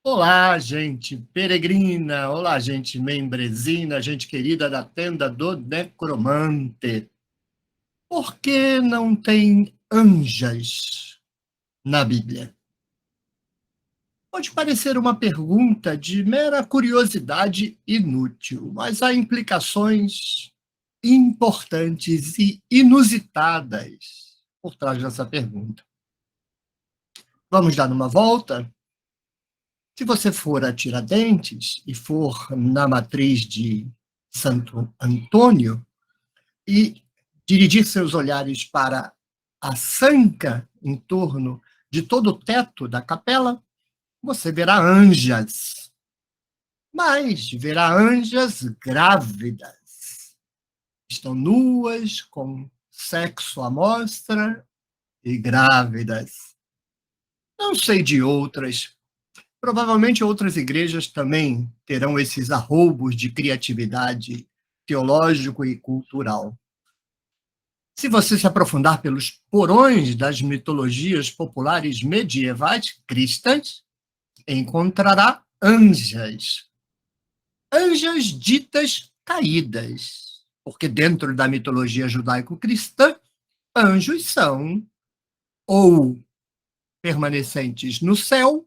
Olá, gente peregrina, olá, gente membrezina, gente querida da tenda do necromante. Por que não tem anjas na Bíblia? Pode parecer uma pergunta de mera curiosidade inútil, mas há implicações importantes e inusitadas por trás dessa pergunta. Vamos dar uma volta? Se você for a Tiradentes e for na matriz de Santo Antônio e dirigir seus olhares para a sanca em torno de todo o teto da capela, você verá anjas, mas verá anjas grávidas. Estão nuas, com sexo à mostra e grávidas. Não sei de outras. Provavelmente outras igrejas também terão esses arroubos de criatividade teológico e cultural. Se você se aprofundar pelos porões das mitologias populares medievais cristãs, encontrará anjas. Anjas ditas caídas, porque dentro da mitologia judaico-cristã, anjos são ou permanecentes no céu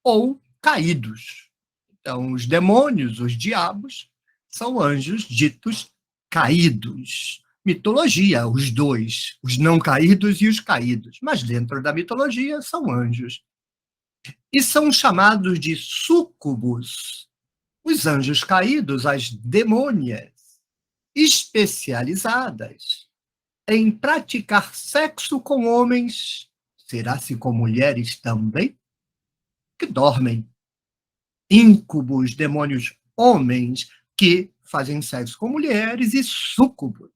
ou caídos. Então, os demônios, os diabos, são anjos ditos caídos. Mitologia, os dois, os não caídos e os caídos. Mas dentro da mitologia são anjos. E são chamados de súcubos. Os anjos caídos, as demônias, especializadas em praticar sexo com homens, será se com mulheres também, que dormem. Íncubos, demônios homens que fazem sexo com mulheres, e súcubos,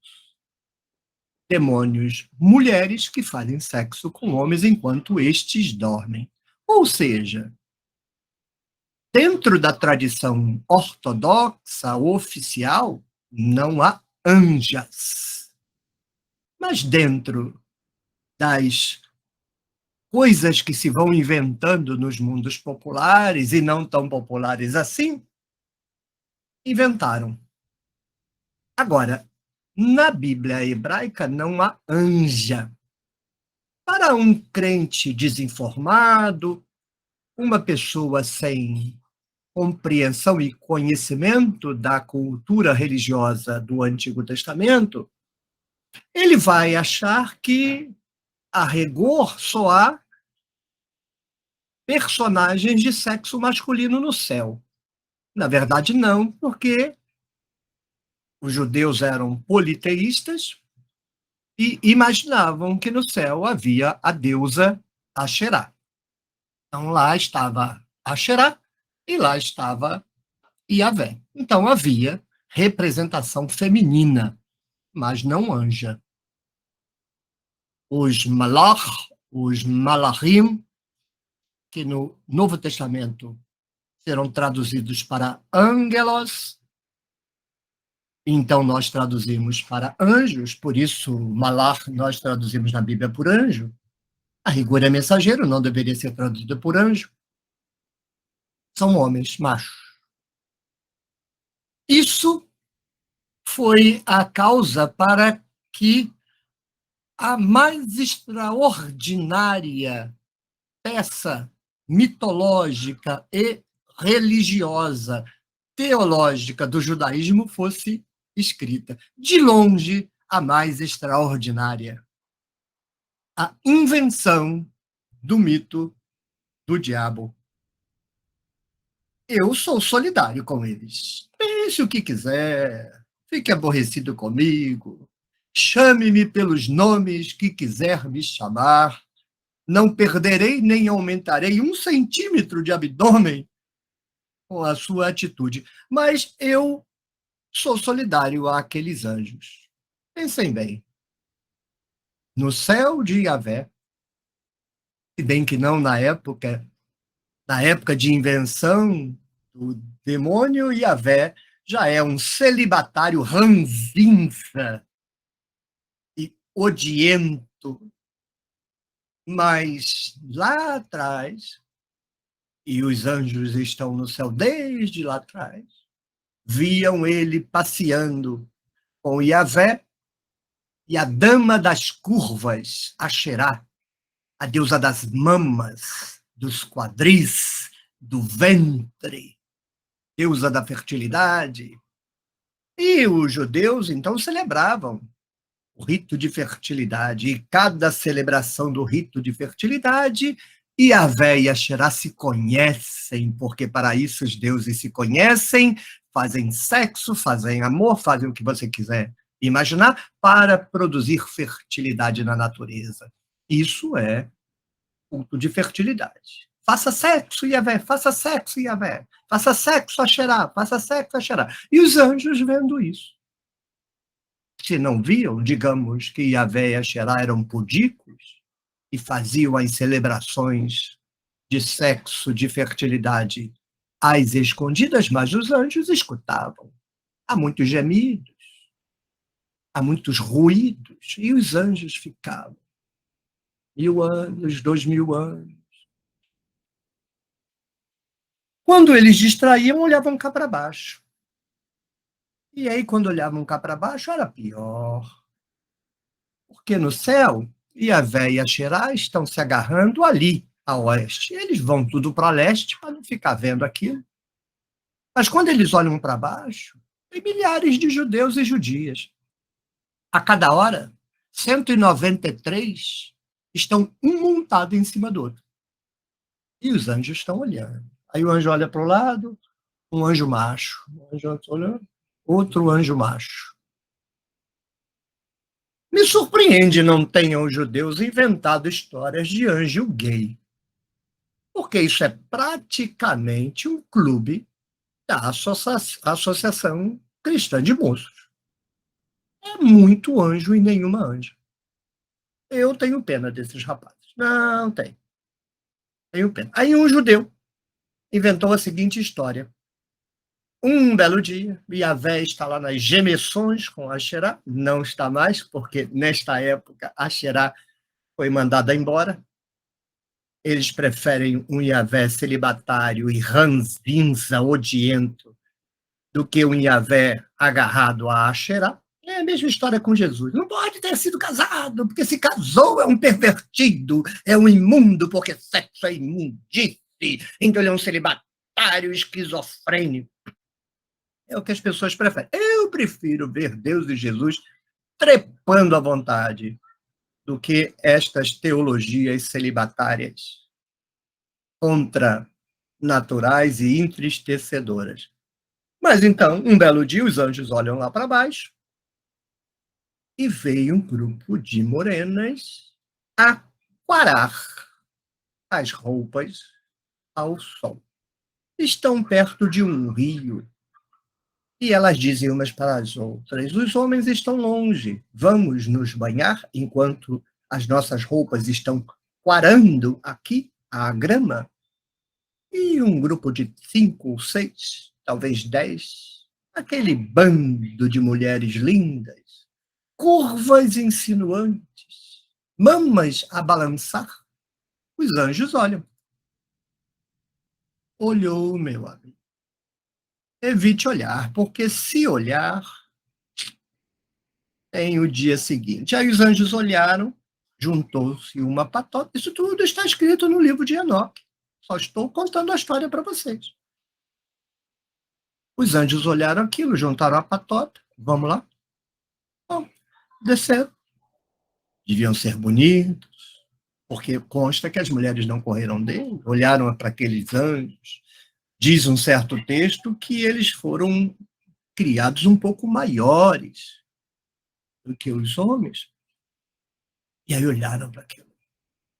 demônios mulheres que fazem sexo com homens enquanto estes dormem. Ou seja, dentro da tradição ortodoxa oficial, não há anjas. Mas dentro das coisas que se vão inventando nos mundos populares e não tão populares assim, inventaram. Agora, na Bíblia hebraica não há anja. Para um crente desinformado, uma pessoa sem compreensão e conhecimento da cultura religiosa do Antigo Testamento, ele vai achar que, a rigor, só há personagens de sexo masculino no céu. Na verdade, não, porque os judeus eram politeístas e imaginavam que no céu havia a deusa Asherá. Então lá estava Asherá e lá estava Yahvé. Então havia representação feminina, mas não anja. Os malach, os malachim, que no Novo Testamento serão traduzidos para ângelos, então nós traduzimos para anjos, por isso malach nós traduzimos na Bíblia por anjo. A rigor é mensageiro, não deveria ser traduzido por anjo. São homens machos. Isso foi a causa para que a mais extraordinária peça mitológica e religiosa, teológica do judaísmo fosse escrita. De longe, a mais extraordinária. A invenção do mito do diabo. Eu sou solidário com eles. Pense o que quiser, fique aborrecido comigo, chame-me pelos nomes que quiser me chamar. Não perderei nem aumentarei 1 centímetro de abdômen com a sua atitude. Mas eu sou solidário àqueles anjos. Pensem bem. No céu de Yahvé, se bem que não na época de invenção do demônio, Yahvé já é um celibatário ranzinza e odiento. Mas lá atrás, e os anjos estão no céu desde lá atrás, viam ele passeando com Yahvé e a dama das curvas, Asherá, a deusa das mamas, dos quadris, do ventre, deusa da fertilidade. E os judeus, então, celebravam o rito de fertilidade. E cada celebração do rito de fertilidade, Yahvé e Asherá se conhecem, porque para isso os deuses se conhecem, fazem sexo, fazem amor, fazem o que você quiser imaginar, para produzir fertilidade na natureza. Isso é culto de fertilidade. Faça sexo, Yahvé, faça sexo, Yahvé. Faça sexo, Asherá, faça sexo, Asherá. E os anjos vendo isso. Se não viam, digamos que Yahvé e Asherá eram pudicos e faziam as celebrações de sexo, de fertilidade às escondidas, mas os anjos escutavam. Há muitos gemidos, há muitos ruídos, e os anjos ficavam. 1000 anos, 2000 anos. Quando eles distraíam, olhavam cá para baixo. E aí, quando olhavam cá para baixo, era pior. Porque no céu, Yahvé e Asherá estão se agarrando ali, a oeste. Eles vão tudo para leste para não ficar vendo aquilo. Mas quando eles olham para baixo, tem milhares de judeus e judias. A cada hora, 193 estão um montado em cima do outro. E os anjos estão olhando. Aí o anjo olha para o lado, um anjo macho. O anjo olhando, outro anjo macho. Me surpreende não tenham os judeus inventado histórias de anjo gay. Porque isso é praticamente um clube da Associação Cristã de Moços. É muito anjo e nenhuma anja. Eu tenho pena desses rapazes. Não tem. Tenho pena. Aí um judeu inventou a seguinte história. Um belo dia, Yahvé está lá nas gemessões com Asherá, não está mais, porque nesta época Asherá foi mandada embora. Eles preferem um Yahvé celibatário e ranzinza, odiento, do que um Yahvé agarrado a Asherá. É a mesma história com Jesus. Não pode ter sido casado, porque se casou é um pervertido, é um imundo, porque sexo é imundice. Então ele é um celibatário esquizofrênico. É o que as pessoas preferem. Eu prefiro ver Deus e Jesus trepando à vontade do que estas teologias celibatárias contranaturais e entristecedoras. Mas então, um belo dia, os anjos olham lá para baixo e veio um grupo de morenas aquarar as roupas ao sol. Estão perto de um rio. E elas dizem umas para as outras: os homens estão longe, vamos nos banhar enquanto as nossas roupas estão quarando aqui a grama. E um grupo de 5 ou 6, talvez 10, aquele bando de mulheres lindas, curvas insinuantes, mamas a balançar, os anjos olham. Olhou, meu amigo. Evite olhar, porque se olhar, tem o dia seguinte. Aí os anjos olharam, juntou-se uma patota. Isso tudo está escrito no livro de Enoque. Só estou contando a história para vocês. Os anjos olharam aquilo, juntaram a patota. Vamos lá? Bom, desceram. Deviam ser bonitos, porque consta que as mulheres não correram dele, olharam para aqueles anjos. Diz um certo texto que eles foram criados um pouco maiores do que os homens. E aí olharam para aquilo.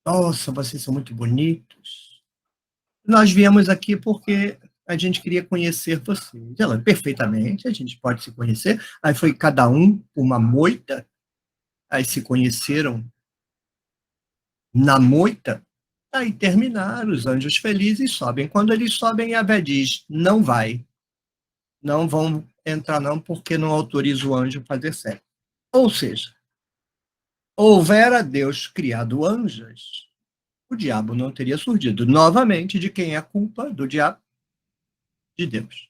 Nossa, vocês são muito bonitos. Nós viemos aqui porque a gente queria conhecer vocês. Ela, perfeitamente, a gente pode se conhecer. Aí foi cada um uma moita, aí se conheceram na moita, aí terminaram, os anjos felizes sobem. Quando eles sobem, Yahvé diz: não vai, não vão entrar não, porque não autoriza o anjo a fazer sexo. Ou seja, houvera Deus criado anjos, o diabo não teria surgido. Novamente, de quem é a culpa? Do diabo? De Deus.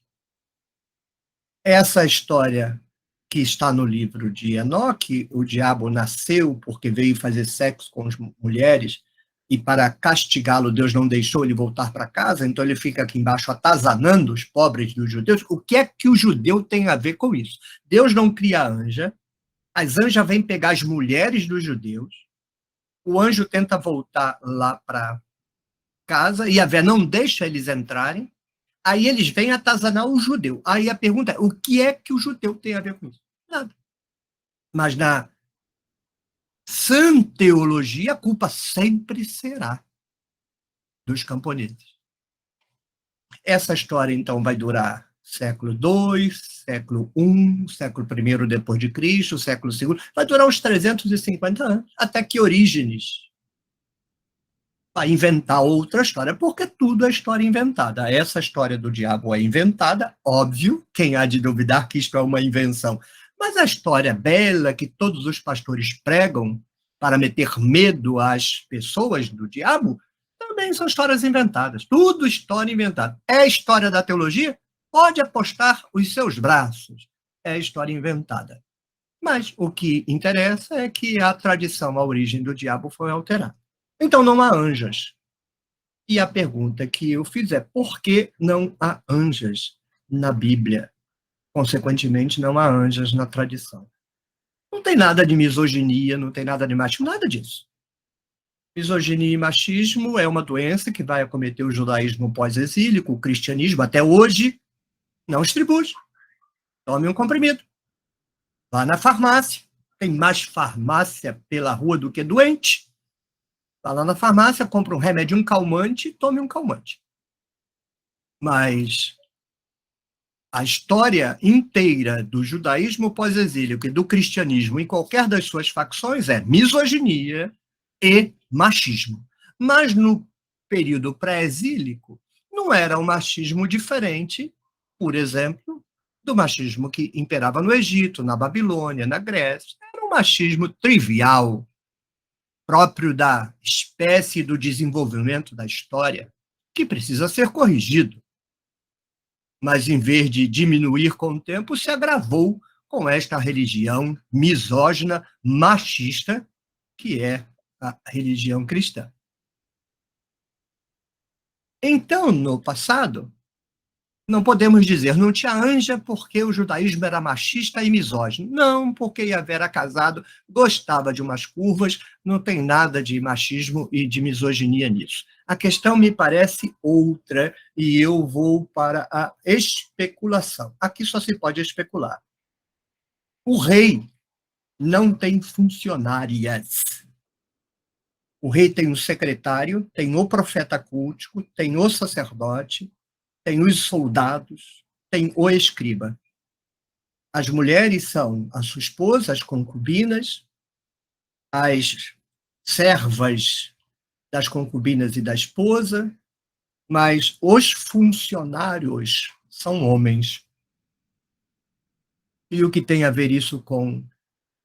Essa história que está no livro de Enoque, o diabo nasceu porque veio fazer sexo com as mulheres e para castigá-lo Deus não deixou ele voltar para casa, então ele fica aqui embaixo atazanando os pobres dos judeus. O que é que o judeu tem a ver com isso? Deus não cria a anja, as anjas vêm pegar as mulheres dos judeus, o anjo tenta voltar lá para casa e Yahvé não deixa eles entrarem, aí eles vêm atazanar o judeu. Aí a pergunta é, o que é que o judeu tem a ver com isso? Nada. Mas na sã teologia, a culpa sempre será dos camponeses. Essa história, então, vai durar século II, século I, século I depois de Cristo, século II, vai durar uns 350 anos, até que Orígenes vai inventar outra história, porque tudo é história inventada. Essa história do diabo é inventada, óbvio, quem há de duvidar que isto é uma invenção. Mas a história bela que todos os pastores pregam para meter medo às pessoas do diabo, também são histórias inventadas. Tudo história inventada. É história da teologia? Pode apostar os seus braços. É história inventada. Mas o que interessa é que a tradição, a origem do diabo foi alterada. Então não há anjas. E a pergunta que eu fiz é, por que não há anjas na Bíblia? Consequentemente, não há anjas na tradição. Não tem nada de misoginia, não tem nada de machismo, nada disso. Misoginia e machismo é uma doença que vai acometer o judaísmo pós-exílico, o cristianismo até hoje. Não distribui. Tome um comprimido. Vá na farmácia. Tem mais farmácia pela rua do que doente. Vá lá na farmácia, compra um remédio, um calmante, tome um calmante. Mas a história inteira do judaísmo pós-exílico e do cristianismo em qualquer das suas facções é misoginia e machismo. Mas no período pré-exílico não era um machismo diferente, por exemplo, do machismo que imperava no Egito, na Babilônia, na Grécia. Era um machismo trivial, próprio da espécie do desenvolvimento da história, que precisa ser corrigido. Mas, em vez de diminuir com o tempo, se agravou com esta religião misógina, machista, que é a religião cristã. Então, no passado, não podemos dizer não tinha anja porque o judaísmo era machista e misógino. Não, porque Yahvé era casado, gostava de umas curvas, não tem nada de machismo e de misoginia nisso. A questão me parece outra e eu vou para a especulação. Aqui só se pode especular. O rei não tem funcionárias. O rei tem um secretário, tem o profeta cultico, tem o sacerdote, tem os soldados, tem o escriba. As mulheres são a sua esposa, as concubinas, as servas das concubinas e da esposa, mas os funcionários são homens. E o que tem a ver isso com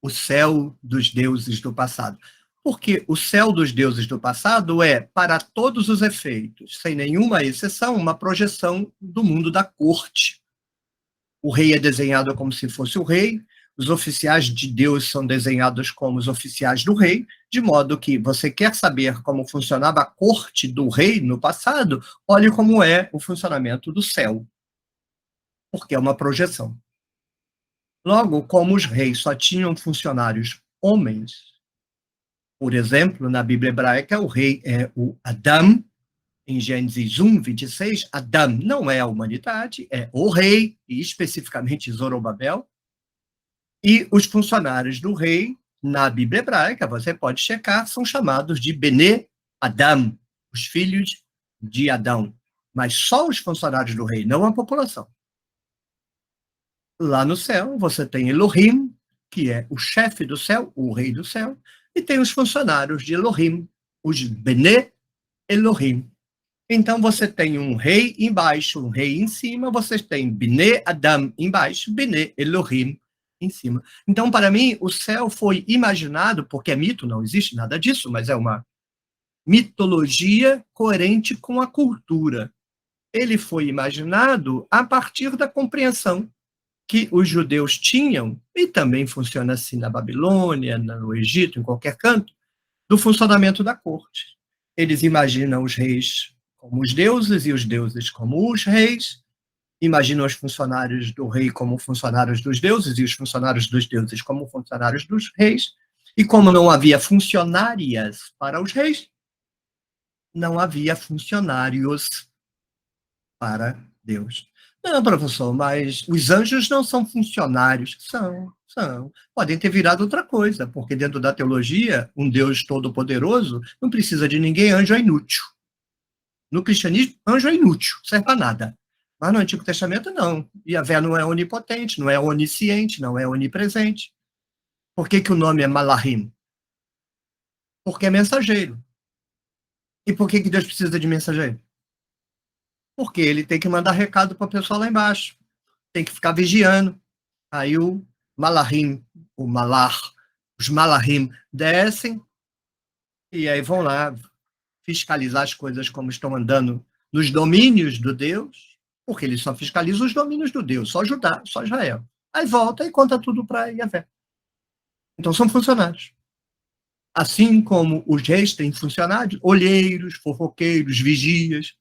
o céu dos deuses do passado? Porque o céu dos deuses do passado é, para todos os efeitos, sem nenhuma exceção, uma projeção do mundo da corte. O rei é desenhado como se fosse o rei, os oficiais de Deus são desenhados como os oficiais do rei, de modo que você quer saber como funcionava a corte do rei no passado, olhe como é o funcionamento do céu, porque é uma projeção. Logo, como os reis só tinham funcionários homens, por exemplo, na Bíblia hebraica, o rei é o Adam, em Gênesis 1, 26, Adam não é a humanidade, é o rei, e especificamente Zorobabel, e os funcionários do rei, na Bíblia hebraica, você pode checar, são chamados de Bene Adam, os filhos de Adão, mas só os funcionários do rei, não a população. Lá no céu, você tem Elohim, que é o chefe do céu, o rei do céu, e tem os funcionários de Elohim, os Bene Elohim. Então, você tem um rei embaixo, um rei em cima, você tem Bene Adam embaixo, Bene Elohim em cima. Então, para mim, o céu foi imaginado, porque é mito, não existe nada disso, mas é uma mitologia coerente com a cultura. Ele foi imaginado a partir da compreensão que os judeus tinham, e também funciona assim na Babilônia, no Egito, em qualquer canto, do funcionamento da corte. Eles imaginam os reis como os deuses e os deuses como os reis, imaginam os funcionários do rei como funcionários dos deuses e os funcionários dos deuses como funcionários dos reis, e como não havia funcionárias para os reis, não havia funcionários para Deus. Não, professor, mas os anjos não são funcionários. São. Podem ter virado outra coisa, porque dentro da teologia, um Deus todo-poderoso não precisa de ninguém, anjo é inútil. No cristianismo, anjo é inútil, serve para nada. Mas no Antigo Testamento, não. Yahvé não é onipotente, não é onisciente, não é onipresente. Por que o nome é Malahim? Porque é mensageiro. E por que Deus precisa de mensageiro? Porque ele tem que mandar recado para o pessoal lá embaixo. Tem que ficar vigiando. Aí o Malahim, os Malahim descem e aí vão lá fiscalizar as coisas como estão andando nos domínios do Deus, porque ele só fiscaliza os domínios do Deus, só Judá, só Israel. Aí volta e conta tudo para Yahvé. Então são funcionários. Assim como os reis têm funcionários, olheiros, fofoqueiros, vigias,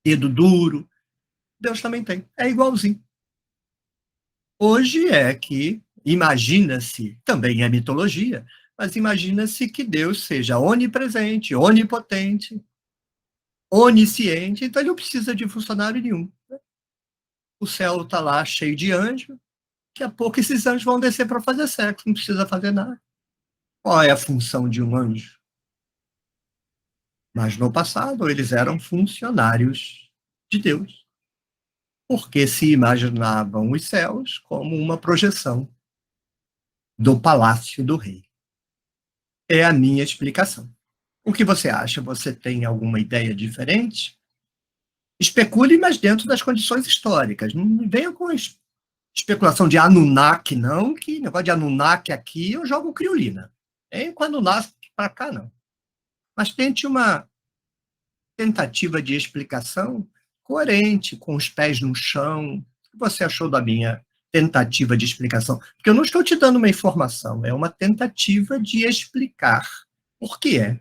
dedo duro, Deus também tem. É igualzinho. Hoje é que imagina-se, também é mitologia, mas imagina-se que Deus seja onipresente, onipotente, onisciente, então ele não precisa de funcionário nenhum. O céu está lá cheio de anjos, daqui a pouco esses anjos vão descer para fazer sexo, não precisa fazer nada. Qual é a função de um anjo? Mas no passado eles eram funcionários de Deus, porque se imaginavam os céus como uma projeção do palácio do rei. É a minha explicação. O que você acha? Você tem alguma ideia diferente? Especule, mas dentro das condições históricas. Não venha com especulação de Anunnaki, não, que negócio de Anunnaki aqui eu jogo criolina. Nem com Anunnaki para cá, não. Mas tente uma tentativa de explicação coerente, com os pés no chão. O que você achou da minha tentativa de explicação? Porque eu não estou te dando uma informação, é uma tentativa de explicar por que é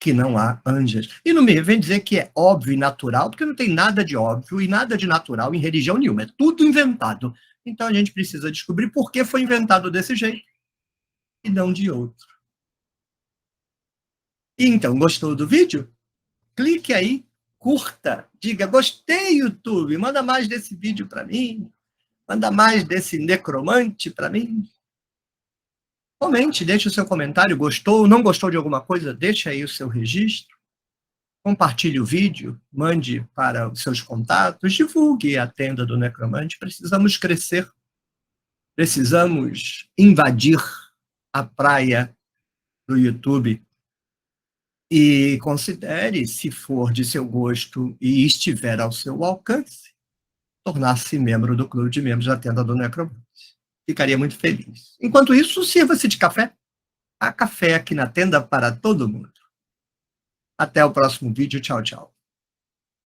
que não há anjos. E não me vem dizer que é óbvio e natural, porque não tem nada de óbvio e nada de natural em religião nenhuma, é tudo inventado. Então a gente precisa descobrir por que foi inventado desse jeito e não de outro. Então, gostou do vídeo? Clique aí, curta, diga, gostei, YouTube, manda mais desse vídeo para mim, manda mais desse necromante para mim. Comente, deixe o seu comentário, gostou ou não gostou de alguma coisa, deixe aí o seu registro. Compartilhe o vídeo, mande para os seus contatos, divulgue a tenda do necromante. Precisamos crescer, precisamos invadir a praia do YouTube. E considere, se for de seu gosto e estiver ao seu alcance, tornar-se membro do clube de membros da tenda do necromante. Ficaria muito feliz. Enquanto isso, sirva-se de café. Há café aqui na tenda para todo mundo. Até o próximo vídeo. Tchau, tchau.